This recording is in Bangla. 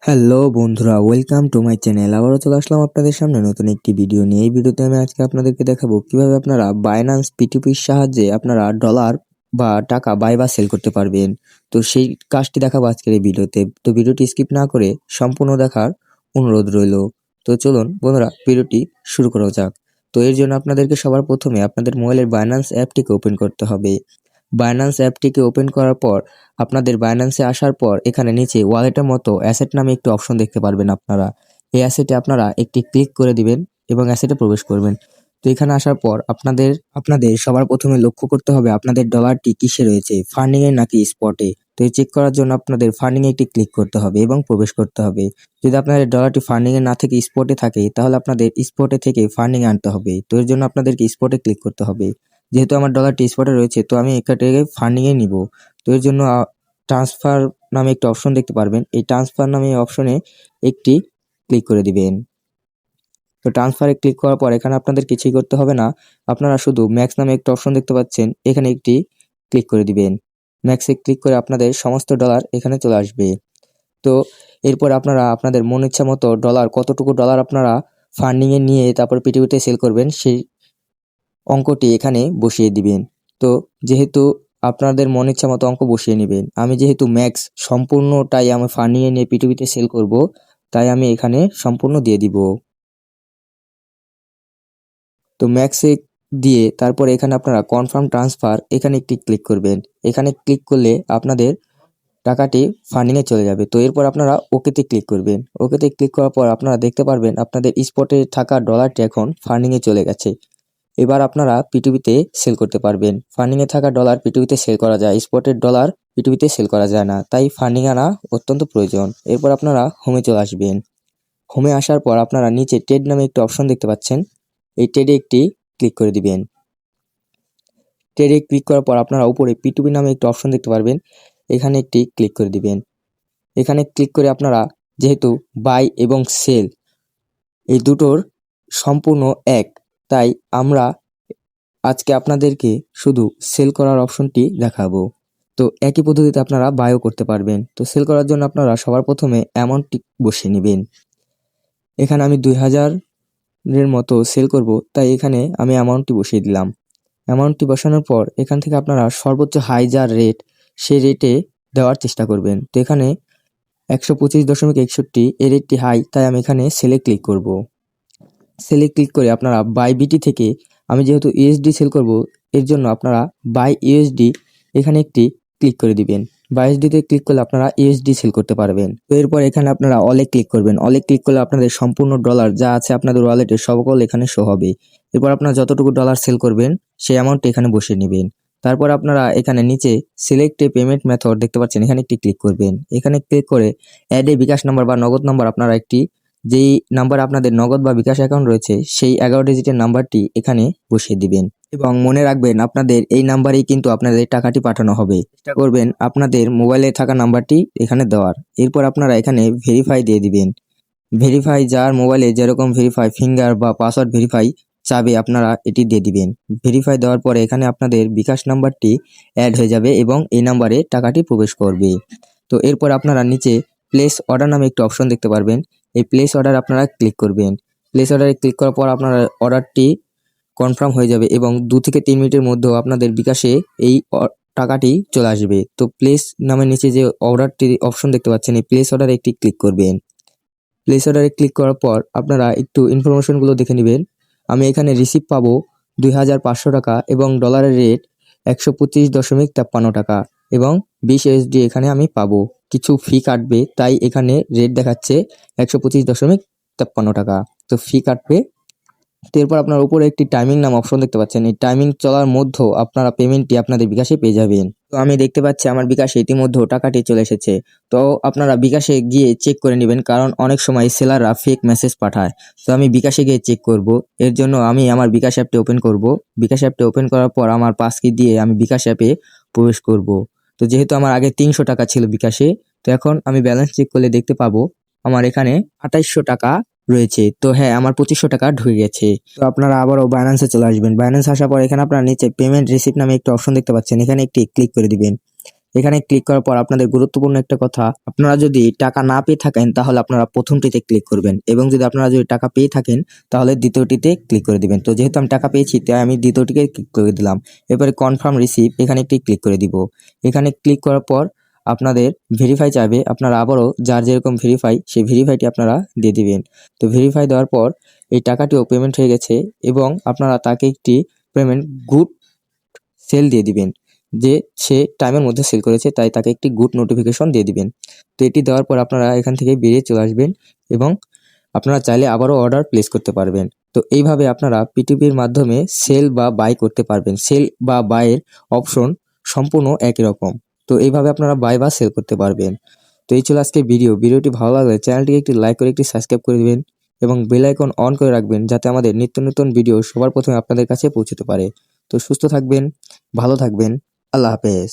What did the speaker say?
হ্যালো বন্ধুরা, ওয়েলকাম টু মাই চ্যানেল। আবারও চলে আসলাম আপনাদের সামনে নতুন একটি ভিডিও নিয়ে। এই ভিডিওতে আমি আজকে আপনাদেরকে দেখাবো কিভাবে আপনারা বাইন্যান্স P2Pর সাহায্যে আপনারা ডলার বা টাকা বাই বা সেল করতে পারবেন। তো সেই কাজটি দেখাবো আজকের এই ভিডিওতে। তো ভিডিওটি স্কিপ না করে সম্পূর্ণ দেখার অনুরোধ রইল। তো চলুন বন্ধুরা, ভিডিওটি শুরু করা যাক। তো এর জন্য আপনাদেরকে সবার প্রথমে আপনাদের মোবাইলের বাইন্যান্স অ্যাপটিকে ওপেন করতে হবে। বাইন্যান্স অ্যাপটিকে ওপেন করার পর আপনাদের বাইন্যান্সে আসার পর এখানে নিচে ওয়ালেটের মতো অ্যাসেট নামে একটি অপশন দেখতে পারবেন আপনারা। এই অ্যাসেটে আপনারা একটি ক্লিক করে দিবেন এবং অ্যাসেটে প্রবেশ করবেন। তো এখানে আসার পর আপনাদের সবার প্রথমে লক্ষ্য করতে হবে আপনাদের ডলারটি কিসে রয়েছে, ফান্ডিং এ নাকি স্পটে। তো এই চেক করার জন্য আপনাদের ফান্ডিং এ একটি ক্লিক করতে হবে এবং প্রবেশ করতে হবে। যদি আপনাদের ডলারটি ফান্ডিং এ না থেকে স্পটে থাকে তাহলে আপনাদের স্পটে থেকে ফান্ডিং এ আনতে হবে। তো এর জন্য আপনাদেরকে স্পটে ক্লিক করতে হবে। যেহেতু আমার ডলারটি স্পটে রয়েছে তো আমি এটাকে ফান্ডিং এ নিব। তো এর জন্য ট্রান্সফার নামে একটা অপশন দেখতে পারবেন। এই ট্রান্সফার নামে অপশনে একটি ক্লিক করে দিবেন। তো ট্রান্সফারে ক্লিক করার পর এখানে আপনাদের কিছুই করতে হবে না। আপনারা শুধু ম্যাক্স নামে একটা অপশন দেখতে পাচ্ছেন, এখানে একটি ক্লিক করে দিবেন। ম্যাক্সে ক্লিক করে আপনাদের সমস্ত ডলার এখানে চলে আসবে। তো এরপর আপনারা আপনাদের মন ইচ্ছা মতো কতটুকু ডলার আপনারা ফান্ডিং এ নিয়ে তারপর পিটিপিতে সেল করবেন সেই অঙ্কটি এখানে বসিয়ে দিবেন। তো যেহেতু আপনাদের মন ইচ্ছা মতো অঙ্ক বসিয়ে নেবেন, আমি যেহেতু ম্যাক্স সম্পূর্ণটাই আমি ফান্ডিং এ নিয়ে পিটিপিতে সেল করব, তাই আমি এখানে সম্পূর্ণ দিয়ে দিব। তো ম্যাক্সে দিয়ে তারপরে এখানে আপনারা কনফার্ম ট্রান্সফার এখানে একটি ক্লিক করবেন। এখানে ক্লিক করলে আপনাদের টাকাটি ফান্ডিং এ চলে যাবে। তো এরপর আপনারা ওকেতে ক্লিক করবেন। ওকেতে ক্লিক করার পর আপনারা দেখতে পারবেন আপনাদের স্পটে থাকা ডলারটি এখন ফান্ডিং এ চলে গেছে। এবার আপনারা পিটুপিতে সেল করতে পারবেন। ফান্ডিং এ থাকা ডলার পিটুপিতে সেল করা যায়, স্পটের ডলার পিটুপিতে সেল করা যায় না, তাই ফান্ডিং আনা অত্যন্ত প্রয়োজন। এরপর আপনারা হোমে চলে আসবেন। হোমে আসার পর আপনারা নিচে ট্রেড নামে একটি অপশন দেখতে পাচ্ছেন, এই ট্রেডে একটি ক্লিক করে দিবেন। ট্রেডে ক্লিক করার পর আপনারা উপরে P2P নামে একটি অপশন দেখতে পারবেন, এখানে একটি ক্লিক করে দিবেন। এখানে ক্লিক করে আপনারা যেহেতু বাই এবং সেল এই দুটোর সম্পূর্ণ এক, তাই আমরা আজকে আপনাদেরকে শুধু সেল করার অপশনটি দেখাবো। তো একই পদ্ধতিতে আপনারা বাইও করতে পারবেন। তো সেল করার জন্য আপনারা সবার প্রথমে অ্যামাউন্টটি বসিয়ে নেবেন। এখানে আমি 2000 এর মতো সেল করব, তাই এখানে আমি অ্যামাউন্টটি বসিয়ে দিলাম। অ্যামাউন্টটি বসানোর পর এখান থেকে আপনারা সর্বোচ্চ হাই যার রেট সেই রেটে দেওয়ার চেষ্টা করবেন। তো এখানে 125.61 এই রেটটি হাই, তাই আমি এখানে সেলে ক্লিক করব। সেলে ক্লিক করে আপনারা বাই বিটি থেকে, আমি যেহেতু ইউএসডি সেল করব এর জন্য আপনারা বাই ইউএসডি এখানে একটি ক্লিক করে দিবেন। বাই ইউএসডিতে ক্লিক করলে আপনারা ইউএসডি সেল করতে পারবেন। তো এরপর এখানে আপনারা অলে ক্লিক করবেন। অলে ক্লিক করলে আপনাদের সম্পূর্ণ ডলার যা আছে আপনাদের ওয়ালেটে সকল এখানে শো হবে। এরপর আপনারা যতটুকু ডলার সেল করবেন সেই অ্যামাউন্টটি এখানে বসিয়ে নেবেন। তারপর আপনারা এখানে নিচে সিলেক্ট এ পেমেন্ট মেথড দেখতে পাচ্ছেন, এখানে একটি ক্লিক করবেন। এখানে ক্লিক করে অ্যাড এ বিকাশ নাম্বার বা নগদ নাম্বার আপনারা একটি যেই নাম্বার আপনাদের নগদ বা বিকাশ অ্যাকাউন্ট রয়েছে সেই 11 ডিজিটের নাম্বারটি এখানে বসিয়ে দিবেন এবং মনে রাখবেন আপনাদের এই নাম্বারেই কিন্তু আপনাদের টাকাটি পাঠানো হবে। চেষ্টা করবেন আপনাদের মোবাইলে থাকা নাম্বারটি এখানে দেওয়ার। এরপর আপনারা এখানে ভেরিফাই দিয়ে দিবেন। ভেরিফাই যার মোবাইলে যেরকম ভেরিফাই ফিঙ্গার বা পাসওয়ার্ড ভেরিফাই চাবে আপনারা এটি দিয়ে দিবেন। ভেরিফাই দেওয়ার পরে এখানে আপনাদের বিকাশ নাম্বারটি অ্যাড হয়ে যাবে এবং এই নাম্বারে টাকাটি প্রবেশ করবে। তো এরপর আপনারা নিচে প্লেস অর্ডার নামে একটি অপশন দেখতে পারবেন, এই প্লেস অর্ডার আপনারা ক্লিক করবেন। প্লেস অর্ডারে ক্লিক করার পর আপনার অর্ডারটি কনফার্ম হয়ে যাবে এবং 2 থেকে 3 মিনিটের মধ্যে আপনাদের বিকাশে এই টাকাটি চলে আসবে। তো প্লেস নামের নিচে যে অর্ডারটি অপশন দেখতে পাচ্ছেন, এই প্লেস অর্ডারে একটি ক্লিক করবেন। প্লেস অর্ডারে ক্লিক করার পর আপনারা একটু ইনফরমেশনগুলো দেখে নেবেন। আমি এখানে রিসিভ পাবো 2500 টাকা এবং ডলারের রেট 125.53 টাকা এবং 20 USD এখানে আমি পাবো। কিছু ফি কাটবে, তাই এখানে রেট দেখাচ্ছে 125.53 টাকা। তো ফি কাটবে। তো এরপর আপনার উপরে একটি টাইমিং নাম অপশন দেখতে পাচ্ছেন, এই টাইমিং চলার মধ্যে আপনারা পেমেন্টটি আপনাদের বিকাশে পেয়ে যাবেন। তো আমি দেখতে পাচ্ছি আমার বিকাশে ইতিমধ্যে টাকাটি চলে এসেছে। তো আপনারা বিকাশে গিয়ে চেক করে নেবেন, কারণ অনেক সময় সেলাররা ফেক মেসেজ পাঠায়। তো আমি বিকাশে গিয়ে চেক করব, এর জন্য আমি আমার বিকাশ অ্যাপটি ওপেন করব। বিকাশ অ্যাপটি ওপেন করার পর আমার পাসকি দিয়ে আমি বিকাশ অ্যাপে প্রবেশ করব। তো যেহেতু আমার আগে 300 টাকা ছিল বিকাশে, তো এখন আমি ব্যালেন্স চেক করলে দেখতে পাবো আমার এখানে 2800 টাকা রয়েছে। তো হ্যাঁ, আমার 2500 টাকা ঢুকে গেছে। তো আপনারা আবারও বাইন্যান্সে চলে আসবেন। বাইন্যান্স আসার পর এখানে আপনারা নিচে পেমেন্ট রিসিপ্ট নামে একটি অপশন দেখতে পাচ্ছেন, এখানে একটি ক্লিক করে দিবেন। এখানে ক্লিক করার পর আপনাদের গুরুত্বপূর্ণ একটা কথা, আপনারা যদি টাকা না পেয়ে থাকেন তাহলে আপনারা প্রথমটিতে ক্লিক করবেন এবং যদি টাকা পেয়ে থাকেন তাহলে দ্বিতীয়টিতে ক্লিক করে দিবেন। তো যেহেতু আমি টাকা পেয়েছি তাই আমি দ্বিতীয়টিকে ক্লিক করে দিলাম। এরপরে কনফার্ম রিসিভ এখানে একটি ক্লিক করে দিব। এখানে ক্লিক করার পর আপনাদের ভেরিফাই চাইবে, আপনারা আবারও যার যেরকম ভেরিফাই সেই ভেরিফাইটি আপনারা দিয়ে দিবেন। তো ভেরিফাই দেওয়ার পর এই টাকাটিও পেমেন্ট হয়ে গেছে এবং আপনারা তাকে একটি পেমেন্ট গুড সেল দিয়ে দিবেন, যে সে টাইমের মধ্যে সেল করেছে তাই তাকে একটি গুড নোটিফিকেশন দিয়ে দিবেন। তো এটি দেওয়ার পর আপনারা এখান থেকে বেরিয়ে চলে আসবেন এবং আপনারা চাইলে আবারও অর্ডার প্লেস করতে পারবেন। তো এইভাবে আপনারা পিটিপির মাধ্যমে সেল বা বাই করতে পারবেন। সেল বা বাইয়ের অপশন সম্পূর্ণ একই রকম। তো এইভাবে আপনারা বাই বা সেল করতে পারবেন। তো এই ছিল আজকে ভিডিওটি ভালো লাগলে চ্যানেলটিকে একটি লাইক করে একটি সাবস্ক্রাইব করে দিবেন এবং বেল আইকন অন করে রাখবেন যাতে আমাদের নিত্য নতুন ভিডিও সবার প্রথমে আপনাদের কাছে পৌঁছতে পারে। তো সুস্থ থাকবেন, ভালো থাকবেন, আল্লাহ হাফেজ।